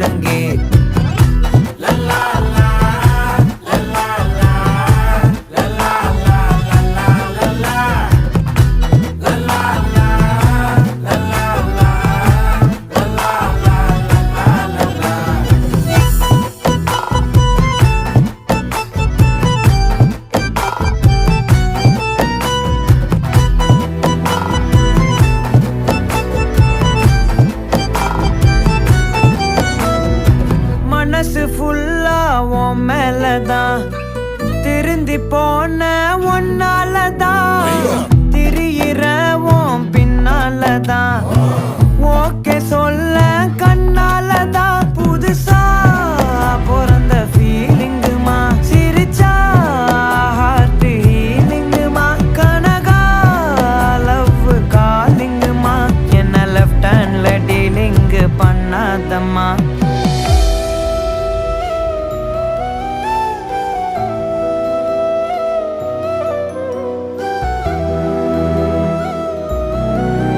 முழங்கே. மனசு ஃபுல்லா உன் மேலதான், திருந்தி போன ஒன்னாலதான், திரியிற உன் பின்னாலதான், ஓகே சொல்ல கண்ணாலதான். புதுசா பிறந்த ஃபீலிங்குமா, சிரிச்சா ஹார்ட் ஹீலிங்குமா, கனகா லவ் காலிங்குமா, என்ன லெஃப்ட் ஹேண்ட்ல டீலிங் பண்ணாதம்மா.